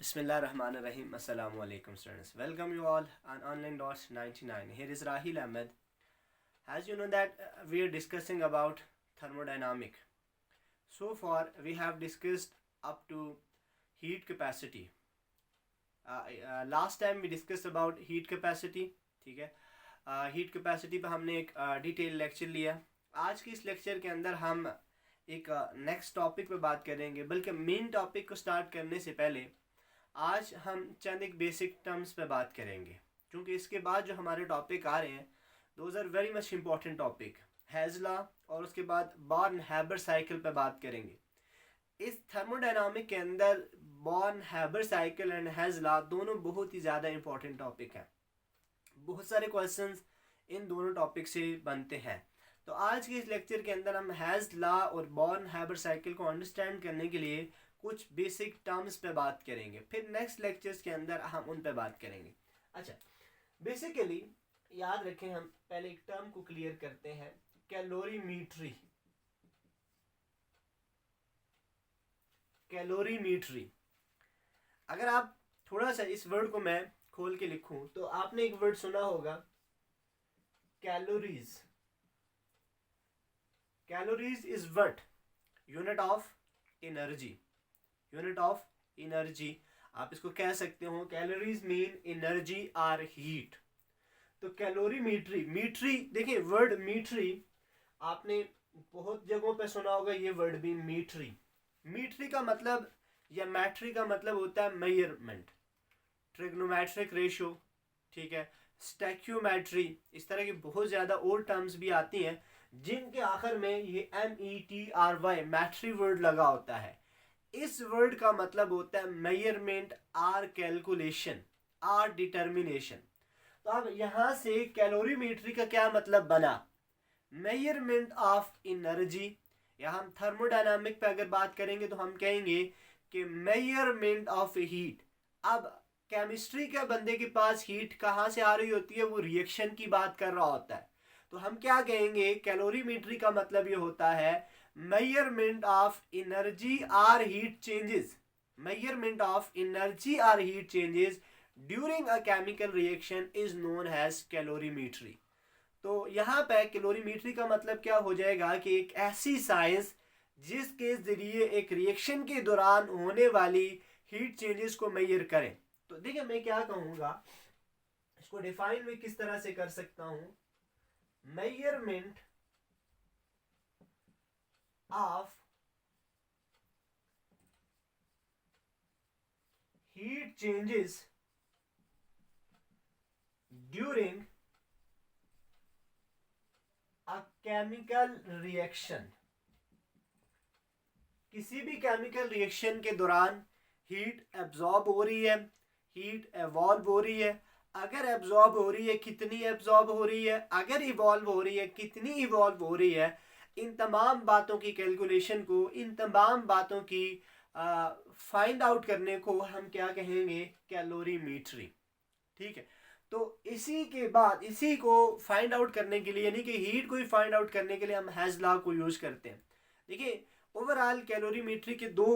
Bismillahirrahmanirrahim. Assalamu alaikum students. Welcome you all on Online Dots 99. Here is Rahil Ahmed. As you know that we are discussing about thermodynamic. So far we have discussed up to heat capacity. Last time we discussed about heat capacity. ठीक है, heat capacity पे हमने एक detail lecture लिया. आज के इस lecture के अंदर हम एक नेक्स्ट टॉपिक पे बात करेंगे. बल्कि मेन टॉपिक को स्टार्ट करने से पहले आज हम चंद एक बेसिक टर्म्स पे बात करेंगे, क्योंकि इसके बाद जो हमारे टॉपिक आ रहे हैं those are very much important topic. Hess law और उसके बाद बॉर्न हैबर साइकिल पे बात करेंगे. इस थर्मोडायनामिक के अंदर born Haber cycle and hedge law दोनों बहुत ही ज़्यादा इम्पॉर्टेंट टॉपिक हैं. बहुत सारे क्वेश्चंस इन दोनों टॉपिक से बनते हैं. तो आज के इस लेक्चर के अंदर हम हेज लॉ और बॉर्न हैबर साइकिल को अंडरस्टैंड करने के लिए कुछ बेसिक टर्म्स पे बात करेंगे. फिर नेक्स्ट लेक्चर्स के अंदर हम उन पे बात करेंगे. अच्छा, बेसिकली याद रखें, हम पहले एक टर्म को क्लियर करते हैं. कैलोरीमीट्री. कैलोरीमीट्री, अगर आप थोड़ा सा इस वर्ड को मैं खोल के लिखूं तो आपने एक वर्ड सुना होगा, calories. Calories is what? Unit of energy. Unit of energy आप इसको कह सकते हो. Calories mean energy or heat. तो कैलोरीमीट्री, मीट्री देखिए, वर्ड मीट्री आपने बहुत जगहों पे सुना होगा. ये वर्ड भी मीट्री. मीट्री का मतलब या मैट्री का मतलब होता है मेजरमेंट, ट्रिग्नोमेट्रिक रेशियो, ठीक है, स्टैक्योमेट्री. इस तरह की बहुत ज़्यादा और टर्म्स भी आती हैं जिनके आखिर में ये METRY मैट्री वर्ड लगा होता है. इस वर्ड का मतलब होता है measurement or calculation or determination. तो अब यहाँ से कैलोरीमेट्री का क्या मतलब बना? Measurement of energy. या हम थर्मोडायनामिक पे अगर बात करेंगे तो हम कहेंगे कि मेजरमेंट ऑफ हीट. अब केमिस्ट्री के बंदे के पास हीट कहाँ से आ रही होती है? वो रिएक्शन की बात कर रहा होता है. तो हम क्या कहेंगे? कैलोरीमेट्री का मतलब ये होता है measurement of energy or heat changes. Measurement of energy or heat changes during a chemical reaction is known as calorimetry. तो यहाँ पे कैलोरीमेट्री का मतलब क्या हो जाएगा कि एक ऐसी साइंस जिसके जरिए एक रिएक्शन के दौरान होने वाली हीट चेंजेस को मेजर करें. तो देखिए, मैं क्या कहूँगा, इसको डिफाइन में किस तरह से कर सकता हूँ. Measurement of heat changes during a chemical reaction. किसी भी केमिकल रिएक्शन के दौरान हीट एब्जॉर्ब हो रही है, हीट एवॉल्व हो रही है. अगर एब्जॉर्ब हो रही है, कितनी एब्जॉर्ब हो रही है? अगर इवॉल्व हो रही है, कितनी इवॉल्व हो रही है? इन तमाम बातों की कैलकुलेशन को, इन तमाम बातों की फाइंड आउट करने को हम क्या कहेंगे? कैलोरीमेट्री. ठीक है. तो इसी के बाद इसी को फाइंड आउट करने के लिए, यानी कि हीट को ही फाइंड आउट करने के लिए हम हेज लॉ को यूज करते हैं. देखिए, ओवरऑल कैलोरीमेट्री के दो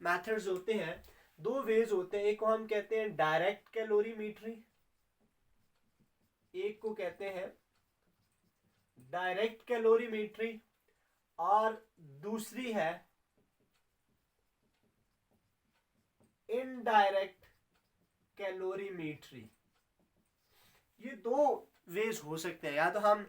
मेथड्स होते हैं, दो वेज होते हैं. एक को हम कहते हैं डायरेक्ट कैलोरीमेट्री, एक को कहते हैं डायरेक्ट कैलोरीमेट्री, और दूसरी है इनडायरेक्ट कैलोरीमेट्री. ये दो वेज हो सकते हैं. या तो हम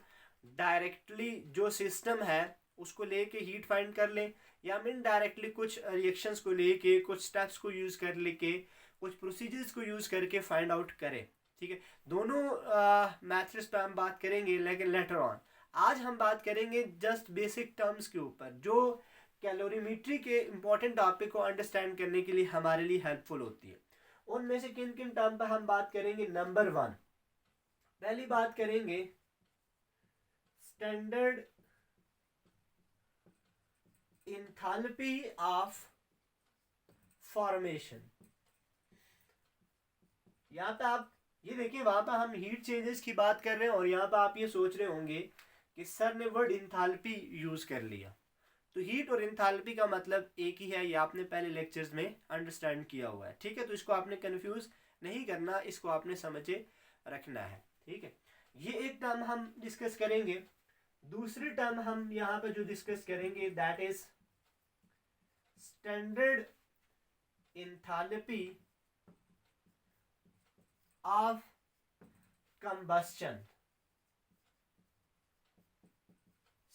डायरेक्टली जो सिस्टम है उसको लेके हीट फाइंड कर लें, या हम इनडायरेक्टली कुछ रिएक्शंस को लेके, कुछ स्टेप्स को यूज कर लेके, कुछ प्रोसीजर्स को यूज करके फाइंड आउट करें. ठीक है. दोनों मेथड्स पे हम बात करेंगे लेकिन लेटर ऑन. आज हम बात करेंगे जस्ट बेसिक टर्म्स के ऊपर जो कैलोरीमेट्री के इंपॉर्टेंट टॉपिक को अंडरस्टैंड करने के लिए हमारे लिए हेल्पफुल होती है. उनमें से किन किन टर्म पर हम बात करेंगे? नंबर 1, पहली बात करेंगे स्टैंडर्ड एंथैल्पी ऑफ फॉर्मेशन. यहाँ पे आप ये देखिए, वहां पर हम हीट चेंजेस की बात कर रहे हैं और यहाँ पर आप ये सोच रहे होंगे कि सर ने वर्ड एंथैल्पी यूज कर लिया. तो हीट और इंथैल्पी का मतलब एक ही है, ये आपने पहले लेक्चर्स में अंडरस्टैंड किया हुआ है, ठीक है। तो इसको आपने कंफ्यूज नहीं करना, इसको आपने समझे रखना है, ठीक है। ये एक टर्म हम डिस्कस करेंगे। दूसरी टर्म हम यहाँ पे जो डिस्कस करेंगे that is standard enthalpy of combustion.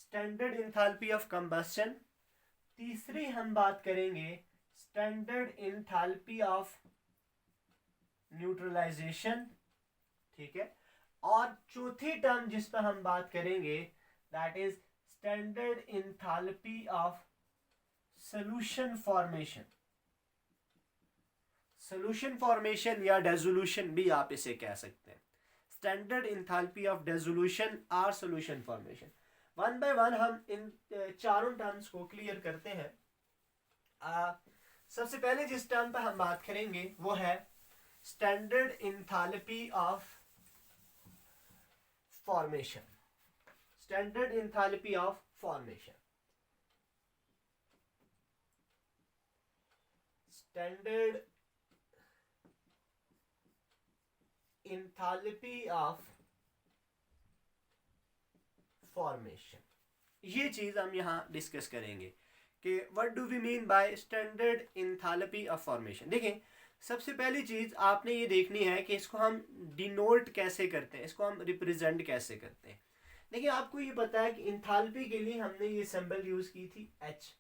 Standard enthalpy of combustion. तीसरी हम बात करेंगे स्टैंडर्ड इंथैल्पी ऑफ न्यूट्रलाइजेशन, ठीक है। और चौथी टर्म जिस पर हम बात करेंगे that is standard enthalpy of solution formation. Solution formation या डेसोल्यूशन भी आप इसे कह सकते हैं। स्टैंडर्ड इंथैल्पी ऑफ डेसोल्यूशन और solution formation. One by one हम इन चारों टर्म्स को क्लियर करते हैं। सबसे पहले जिस टर्म पर हम बात करेंगे वो है standard enthalpy of formation. Standard enthalpy of formation. Standard enthalpy of formation, ये चीज हम यहां डिस्कस करेंगे कि what do we mean by standard enthalpy of formation. देखें, सबसे पहली चीज आपने ये देखनी है कि इसको हम डिनोट कैसे करते हैं, इसको हम रिप्रेजेंट कैसे करते हैं। देखिए, आपको ये पता है कि इंथैल्पी के लिए हमने ये सिंबल यूज की थी H,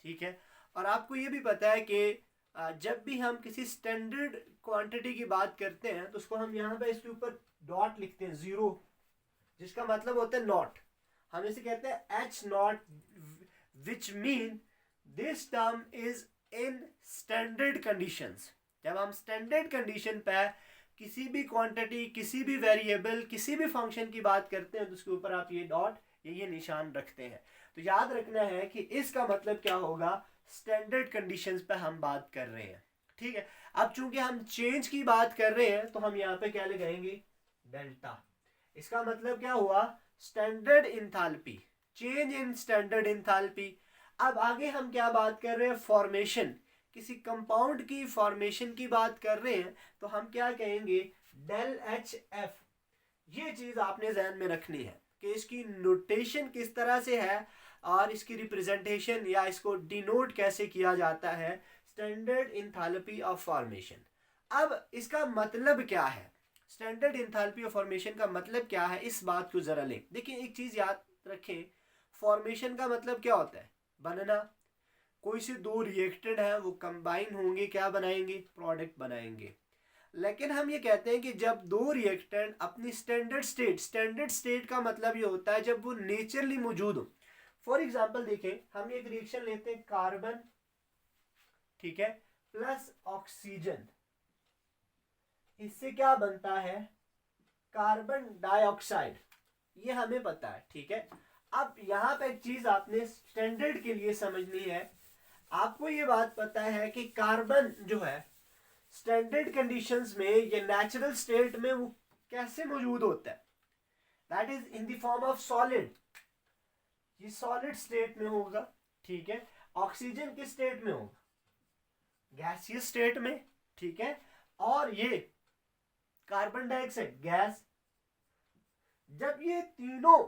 ठीक है। और आपको ये भी पता है कि जब भी हम किसी स्टैंडर्ड क्वांटिटी की बात करते हैं तो उसको हम यहाँ पे इसके ऊपर डॉट लिखते हैं, जीरो, जिसका मतलब होता है नॉट। हम इसे कहते हैं H not, which mean this term is in standard conditions. जब हम स्टैंडर्ड कंडीशन पे किसी भी क्वांटिटी, किसी भी वेरिएबल, किसी भी फंक्शन की बात करते हैं तो उसके ऊपर आप ये डॉट, ये निशान रखते हैं। तो याद रखना है कि इसका मतलब क्या होगा, स्टैंडर्ड कंडीशंस पे हम बात कर रहे हैं, ठीक है। अब चूंकि हम चेंज की बात कर रहे हैं तो हम यहाँ पे क्या लगाएंगे, डेल्टा। इसका मतलब क्या हुआ, standard enthalpy, change in standard enthalpy. अब आगे हम क्या बात कर रहे हैं, फॉर्मेशन, किसी कंपाउंड की फॉर्मेशन की बात कर रहे हैं तो हम क्या कहेंगे, डेल एच एफ। ये चीज आपने ध्यान में रखनी है कि इसकी नोटेशन किस तरह से है और इसकी रिप्रेजेंटेशन या इसको डिनोट कैसे किया जाता है, स्टैंडर्ड इंथैल्पी ऑफ फॉर्मेशन। अब इसका मतलब क्या है, स्टैंडर्ड इंथैल्पी ऑफ फॉर्मेशन का मतलब क्या है, इस बात को जरा लें। देखिए, एक चीज याद रखें, फॉर्मेशन का मतलब क्या होता है, बनना। कोई से दो रिएक्टेंट है, वो कंबाइन होंगे, क्या बनाएंगे, प्रोडक्ट बनाएंगे। लेकिन हम ये कहते हैं कि जब दो रिएक्टेंट अपनी स्टैंडर्ड स्टेट, स्टैंडर्ड स्टेट का मतलब ये होता है जब वो नेचुरली मौजूद हो। फॉर एग्जाम्पल देखें, हम एक रिएक्शन लेते हैं कार्बन, ठीक है, प्लस ऑक्सीजन, इससे क्या बनता है, कार्बन डाइऑक्साइड, ये हमें पता है, ठीक है। अब यहां पे एक चीज आपने स्टैंडर्ड के लिए समझनी है। आपको ये बात पता है कि कार्बन जो है स्टैंडर्ड कंडीशंस में, ये नेचुरल स्टेट में वो कैसे मौजूद होता है, that is in the form of solid. ये सॉलिड स्टेट में होगा, ठीक है। ऑक्सीजन किस स्टेट में होगा, गैसियस स्टेट में, ठीक है। और ये कार्बन डाइऑक्साइड गैस। जब ये तीनों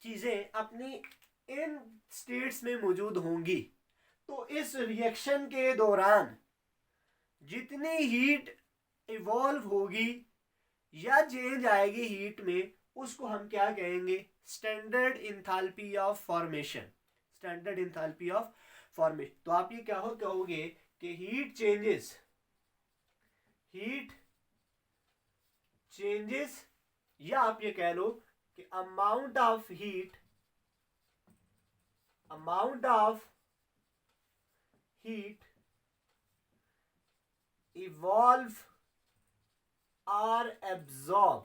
चीजें अपनी इन स्टेट्स में मौजूद होंगी तो इस रिएक्शन के दौरान जितनी हीट इवॉल्व होगी या चेंज आएगी हीट में, उसको हम क्या कहेंगे, standard enthalpy of formation. Standard enthalpy of formation. तो आप ये क्या कहोगे कि हीट चेंजेस, या आप ये कह लो कि amount of heat evolve or absorb,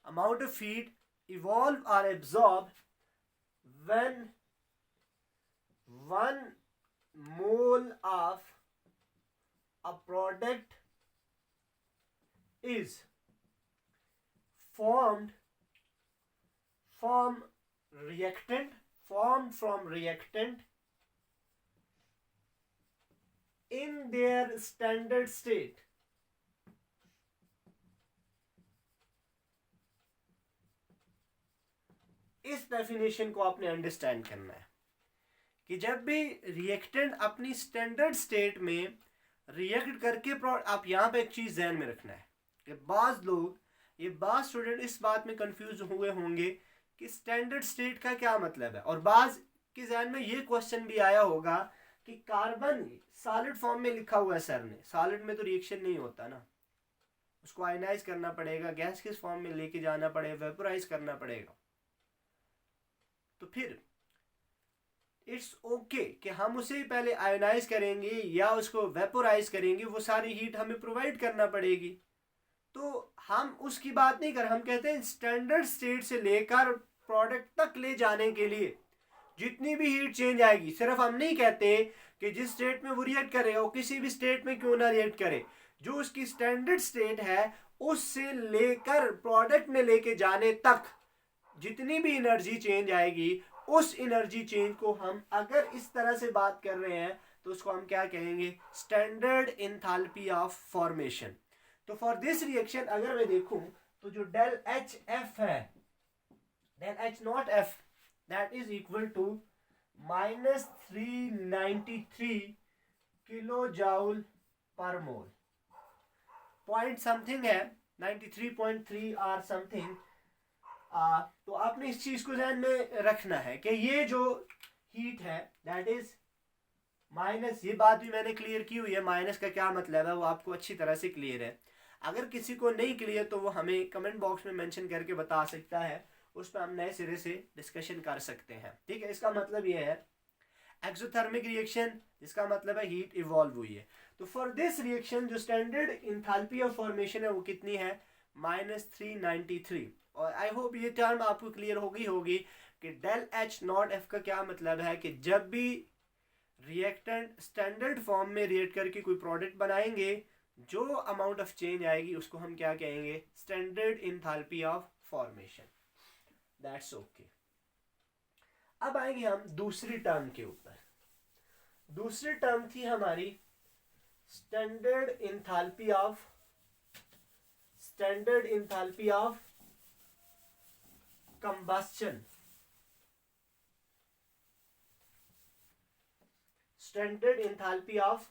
amount of heat evolve or absorb when 1 mole of a product is formed from reactant formed from reactant in their standard state. इस डेफिनेशन को आपने understand करना है कि जब भी रिएक्टेंट अपनी standard state में रिएक्ट करके आप यहाँ पे एक चीज़ ध्यान में रखना है कि बाज़ स्टूडेंट इस बात में कंफ्यूज हुए होंगे कि स्टैंडर्ड स्टेट का क्या मतलब है, और बाज़ के ध्यान में ये क्वेश्चन भी आया होगा कि कार्बन सॉलिड फॉर्म में लिखा हुआ है सर ने, सॉलिड में तो रिएक्शन नहीं होता ना, उसको आयनाइज करना पड़ेगा, गैस किस फॉर्म में लेके जाना पड़ेगा, वेपोराइज करना पड़ेगा। तो फिर इट्स ओके कि हम उसे पहले आयोनाइज करेंगे या उसको वेपोराइज करेंगे, वो सारी हीट हमें प्रोवाइड करना पड़ेगी। तो हम उसकी बात नहीं कर, हम कहते हैं स्टैंडर्ड स्टेट से लेकर प्रोडक्ट तक ले जाने के लिए जितनी भी हीट चेंज आएगी, सिर्फ हम नहीं कहते कि जिस स्टेट में वो रिएक्ट करे वो किसी भी स्टेट में क्यों ना रिएक्ट करे, जो उसकी स्टैंडर्ड स्टेट है उससे लेकर प्रोडक्ट में लेके जाने तक जितनी भी एनर्जी चेंज आएगी, उस एनर्जी चेंज को हम अगर इस तरह से बात कर रहे हैं तो उसको हम क्या कहेंगे, स्टैंडर्ड एंथैल्पी ऑफ फॉर्मेशन। तो फॉर दिस रिएक्शन अगर मैं देखूं तो जो डेल एच एफ है, del H not F, that is equal to -393 kilo joule per mole, point something है 93.3 आर समथिंग। तो आपने इस चीज को ध्यान में रखना है कि ये जो हीट है दैट इज माइनस, ये बात भी मैंने क्लियर की हुई है, माइनस का क्या मतलब है वो आपको अच्छी तरह से क्लियर है। अगर किसी को नहीं क्लियर तो वो हमें कमेंट बॉक्स में मेंशन करके बता सकता है, उस पर हम नए सिरे से डिस्कशन कर सकते हैं। ठीक है, इसका मतलब ये है एक्सोथर्मिक रिएक्शन, जिसका मतलब है हीट इवॉल्व हुई है। तो फॉर दिस रिएक्शन जो स्टैंडर्ड एंथैल्पी ऑफ फॉर्मेशन है वो कितनी है, -393। और आई होप ये टर्म आपको क्लियर हो गई होगी कि डेल एच नॉट एफ का क्या मतलब है कि जब भी रिएक्टेंट स्टैंडर्ड फॉर्म में रिएक्ट करके कोई प्रोडक्ट बनाएंगे, जो अमाउंट ऑफ चेंज आएगी उसको हम क्या कहेंगे, standard enthalpy of formation. That's okay. अब आएंगे हम दूसरी टर्म के ऊपर। दूसरी टर्म थी हमारी standard enthalpy of combustion. Standard enthalpy of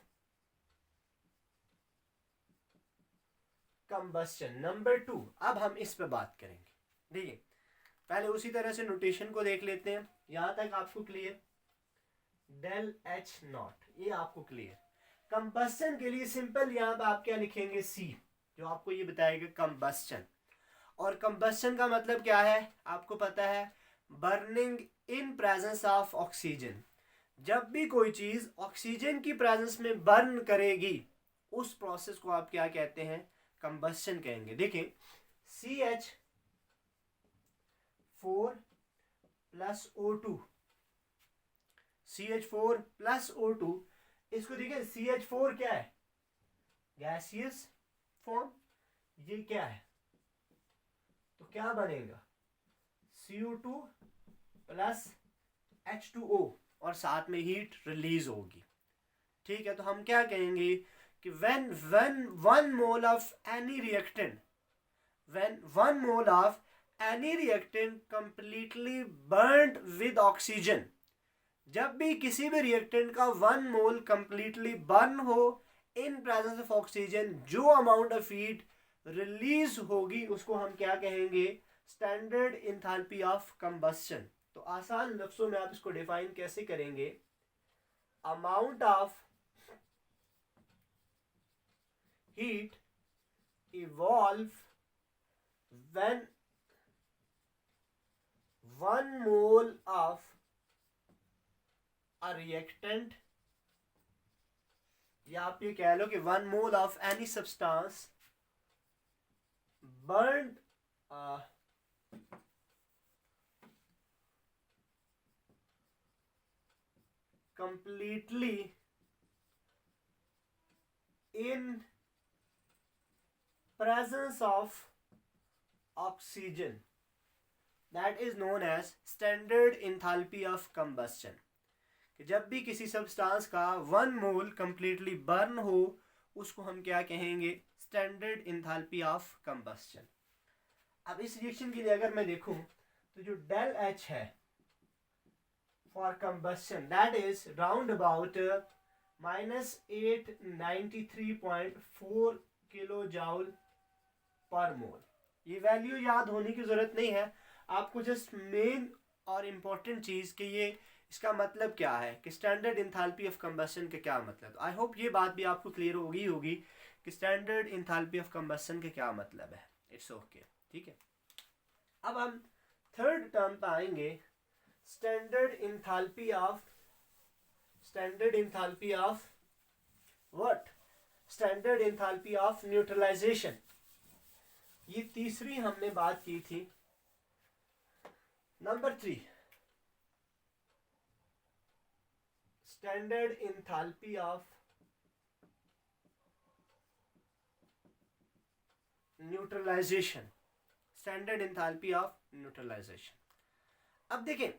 combustion number 2। अब हम इस पे बात करेंगे। देखिए पहले उसी तरह से नोटेशन को देख लेते हैं, यहां तक आपको क्लियर, डेल एच नॉट ये आपको क्लियर। कंबस्शन के लिए सिंपल यहां पे आप क्या लिखेंगे, सी, जो आपको ये बताएगा कंबस्शन। और कंबस्शन का मतलब क्या है आपको पता है, burning in presence of oxygen. जब भी कोई चीज ऑक्सीजन की प्रेजेंस में बर्न करेगी उस प्रोसेस को आप क्या कहते हैं, कंबस्शन कहेंगे। देखिए CH4 plus O2, CH4 plus O2, इसको देखिए CH4 क्या है, गैसियस फॉर्म, ये क्या है, तो क्या बनेगा CO2 प्लस H2O और साथ में हीट रिलीज होगी। ठीक है, तो हम क्या कहेंगे कि when 1 mole of any reactant, when 1 mole of any reactant completely burnt with oxygen, जब भी किसी भी रिएक्टेंट का 1 मोल कंप्लीटली बर्न हो इन प्रेजेंस ऑफ ऑक्सीजन, जो अमाउंट ऑफ हीट रिलीज होगी उसको हम क्या कहेंगे, स्टैंडर्ड एंथैल्पी ऑफ कंबस्शन। तो आसान लफ्जों में आप इसको डिफाइन कैसे करेंगे, amount of heat evolve when 1 mole of a reactant, या आप ये कह लो कि 1 mole of any substance burned completely in presence of oxygen, that is known as standard enthalpy of combustion. कि जब भी किसी सब्सटेंस का 1 मोल कंप्लीटली बर्न हो उसको हम क्या कहेंगे, स्टैंडर्ड इंथैल्पी ऑफ कंबस्शन। अब इस रिएक्शन के लिए अगर मैं देखूं तो जो डेल एच है for combustion that is round about -893.4 kilo joule per mole. ये वैल्यू याद होने की जरूरत नहीं है आपको, जस्ट मेन और इम्पोर्टेंट चीज कि ये इसका मतलब क्या है कि स्टैंडर्ड इंथैल्पी ऑफ कंबस्शन का क्या मतलब। आई होप ये बात भी आपको क्लियर होगी कि स्टैंडर्ड इंथैल्पी ऑफ कंबस्शन का क्या मतलब है। इट्स ओके, ठीक है। अब हम थर्ड टर्म पे आएंगे, standard enthalpy of what, standard enthalpy of neutralization. ये तीसरी हमने बात की थी। Number 3, standard enthalpy of neutralization, standard enthalpy of neutralization. अब देखें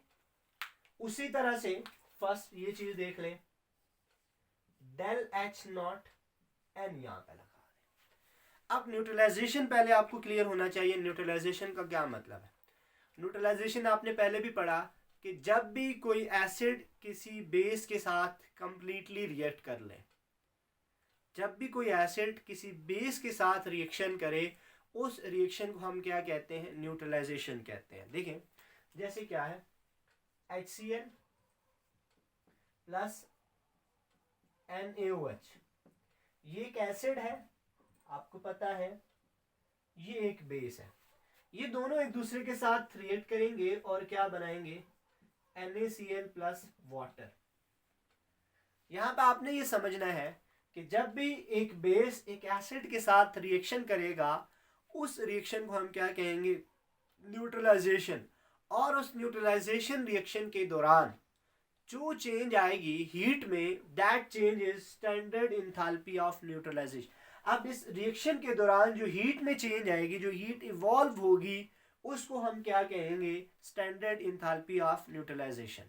उसी तरह से फर्स्ट ये चीज देख लें, डेल एच नॉट एन यहां पे लगा दें। अब न्यूट्रलाइजेशन पहले आपको क्लियर होना चाहिए, न्यूट्रलाइजेशन का क्या मतलब है। न्यूट्रलाइजेशन आपने पहले भी पढ़ा कि जब भी कोई एसिड किसी बेस के साथ कंप्लीटली रिएक्ट कर ले, जब भी कोई एसिड किसी बेस के साथ रिएक्शन करे उस रिएक्शन को हम क्या कहते हैं, न्यूट्रलाइजेशन कहते हैं। देखें जैसे क्या है, HCl प्लस NaOH, ये एक एसिड है आपको पता है, ये एक बेस है, ये दोनों एक दूसरे के साथ रिएक्ट करेंगे और क्या बनाएंगे, NaCl प्लस वाटर। यहां पे आपने ये समझना है कि जब भी एक बेस एक एसिड के साथ रिएक्शन करेगा उस रिएक्शन को हम क्या कहेंगे, न्यूट्रलाइजेशन। और उस न्यूट्रलाइजेशन रिएक्शन के दौरान जो चेंज आएगी हीट में, that change is standard enthalpy of neutralization. अब इस रिएक्शन के दौरान जो हीट में चेंज आएगी, जो हीट इवॉल्व होगी, उसको हम क्या कहेंगे, स्टैंडर्ड इंथैल्पी ऑफ न्यूट्रलाइजेशन।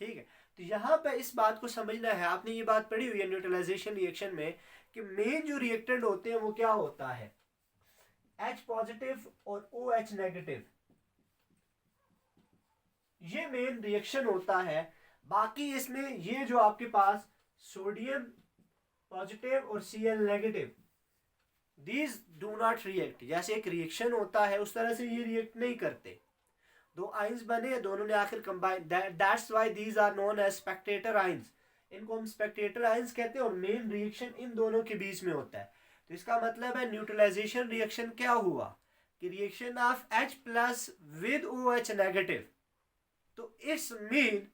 ठीक है, तो यहाँ पे इस बात को समझना है, आपने ये बात पढ़ी हुई है न्यूट्रलाइजेशन रिएक्शन में कि मेन जो रिएक्टेंट होते हैं वो क्या होता है, H पॉजिटिव और OH नेगेटिव, ये मेन रिएक्शन होता है। बाकी इसमें ये जो आपके पास सोडियम पॉजिटिव और Cl negative, these do not react. जैसे एक रिएक्शन होता है उस तरह से ये रिएक्ट नहीं करते, दो आइंस बने, दोनों ने आखिर combine, that's why these are known as spectator ions. इनको हम स्पेक्टेटर आइंस कहते हैं और मेन रिएक्शन इन दोनों के बीच में होता है। तो इसका मतलब है न्यूट्रलाइजेशन रिएक्शन क्या हुआ कि reaction of H plus with OH negative. तो इट्स मीन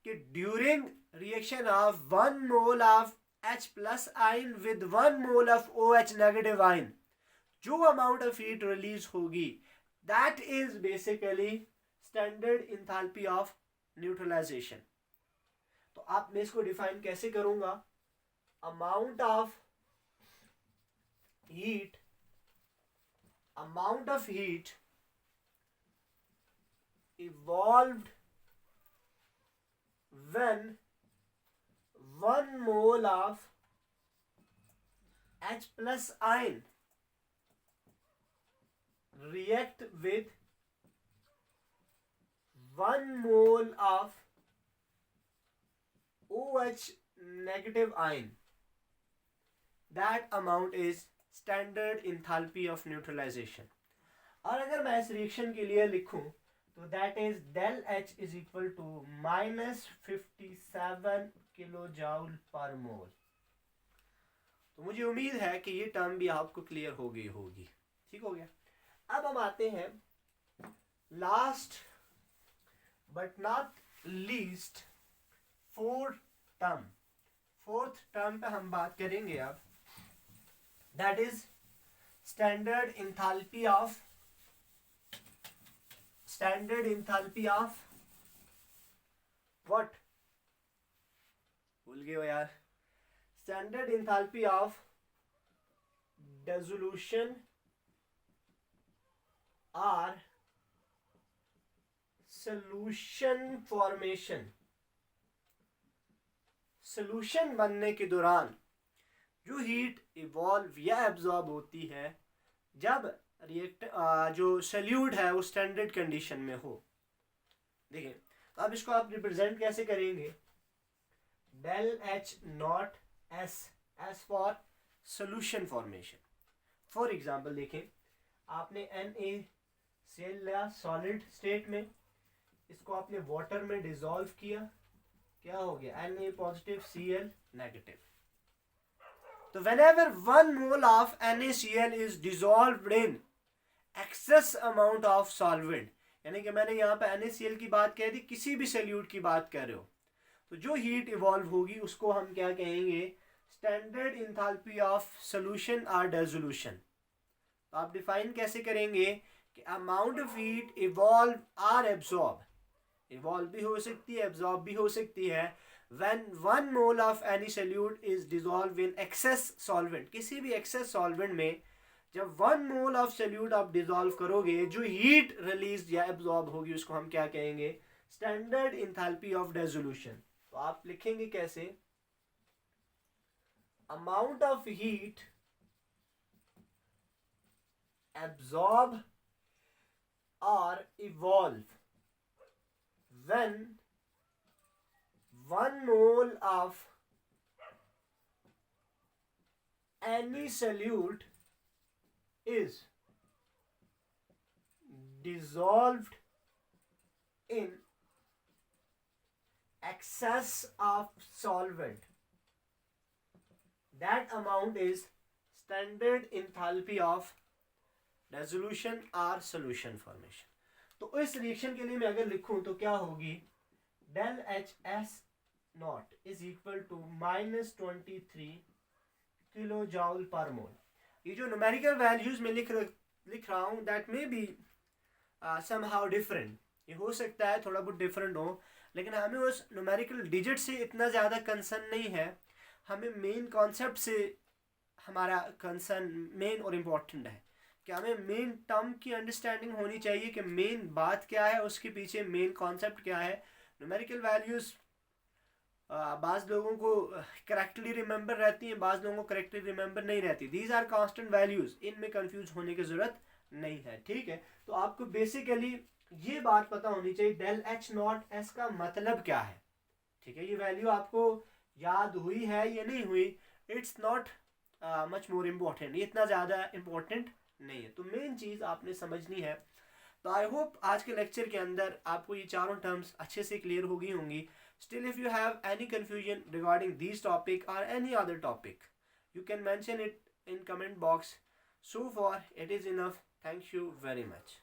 कि during reaction of 1 mole of H plus ion with 1 mole of OH negative ion, जो अमाउंट ऑफ हीट रिलीज होगी that is basically standard enthalpy of neutralization. तो आप मैं इसको define कैसे करूंगा, amount of heat evolved when 1 mole of H plus ion react with 1 mole of OH negative ion, that amount is standard enthalpy of neutralization। और अगर मैं इस रिएक्शन के लिए लिखूं तो that is del H is equal to -57 kilo joule per mole. तो मुझे उम्मीद है कि ये टर्म भी आपको क्लियर हो गई होगी। ठीक हो गया। अब हम आते हैं last but not least fourth term पे हम बात करेंगे अब, that is standard enthalpy of what, भूल गए हो यार, स्टैंडर्ड इंथैल्पी ऑफ डिसोल्यूशन और सॉल्यूशन फॉर्मेशन, सॉल्यूशन बनने के दौरान जो हीट इवॉल्व या एब्जॉर्ब होती है जब रिएक्ट जो सॉल्यूट है वो स्टैंडर्ड कंडीशन में हो। देखिए तो अब इसको आप रिप्रेजेंट कैसे करेंगे, del H not S, S for solution formation. For example देखें, आपने NaCl लिया सॉलिड स्टेट में, इसको आपने वाटर में डिसॉल्व किया, क्या हो गया Na पॉजिटिव Cl नेगेटिव। तो whenever 1 mole of NaCl is dissolved in excess amount of solvent, यानी कि मैंने यहाँ पे NaCl की बात कह दी, किसी भी सॉल्यूट की बात कर रहे हो, तो जो हीट इवॉल्व होगी उसको हम क्या कहेंगे, स्टैंडर्ड इंथैल्पी ऑफ सॉल्यूशन और डिसोल्यूशन। तो आप डिफाइन कैसे करेंगे कि अमाउंट ऑफ हीट इवॉल्व और एब्जॉर्ब, इवॉल्व भी हो सकती है एब्जॉर्ब भी हो सकती है, when 1 mole of any solute is dissolved in excess solvent, किसी भी excess solvent में जब 1 mole of solute आप डिसॉल्व करोगे, जो हीट रिलीज या एब्जॉर्ब होगी उसको हम क्या कहेंगे, स्टैंडर्ड इंथैल्पी ऑफ डिसोल्यूशन। तो आप लिखेंगे कैसे, अमाउंट ऑफ हीट एब्जॉर्ब और evolve when 1 mole of any solute is dissolved in excess of solvent, that amount is standard enthalpy of dissolution or solution formation। तो इस रिएक्शन के लिए मैं अगर लिखूं तो क्या होगी, del H S not is equal to -23 kilo joule per mole. ये जो न्यूमेरिकल वैल्यूज में लिख रहा हूँ that may be somehow different, ये हो सकता है थोड़ा बहुत डिफरेंट हो, लेकिन हमें उस न्यूमेरिकल डिजिट से इतना ज़्यादा कंसर्न नहीं है, हमें मेन कॉन्सेप्ट से हमारा कंसर्न मेन और इम्पोर्टेंट है कि हमें मेन टर्म की अंडरस्टैंडिंग होनी चाहिए कि मेन बात क्या है, उसके पीछे मेन कॉन्सेप्ट क्या है। न्यूमेरिकल वैल्यूज़ बाज़ लोगों को करेक्टली रिमेंबर रहती हैं, बाज़ लोगों को करेक्टली रिमेंबर नहीं रहती, दीज आर कांस्टेंट वैल्यूज़, इनमें कंफ्यूज होने की ज़रूरत नहीं है, ठीक है। तो आपको बेसिकली ये बात पता होनी चाहिए डेल एच नॉट एस का मतलब क्या है, ठीक है। ये वैल्यू आपको याद हुई है या नहीं हुई, it's not much more important, ये इतना ज़्यादा इम्पोर्टेंट नहीं है, तो मेन चीज़ आपने समझनी है। तो आई होप आज के लेक्चर के अंदर आपको ये चारों टर्म्स अच्छे से क्लियर हो गई होंगी। Still if you have any confusion regarding this topic और any other topic, you can mention it in comment box. So for it is enough, thank you very much.